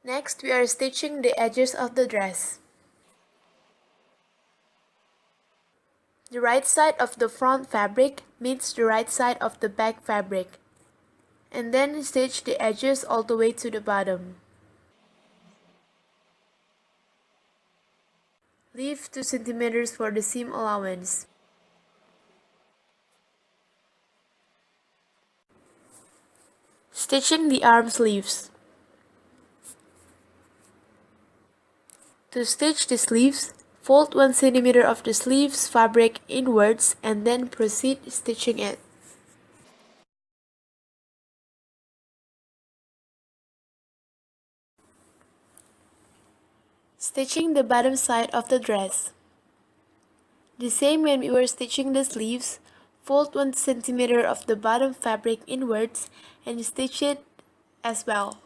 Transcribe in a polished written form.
Next, we are stitching the edges of the dress. The right side of the front fabric meets the right side of the back fabric, and then stitch the edges all the way to the bottom. Leave 2 cm for the seam allowance. Stitching the arm sleeves. To stitch the sleeves, fold 1 cm of the sleeves fabric inwards and then proceed stitching it. Stitching the bottom side of the dress. The same when we were stitching the sleeves, fold 1 cm of the bottom fabric inwards and stitch it as well.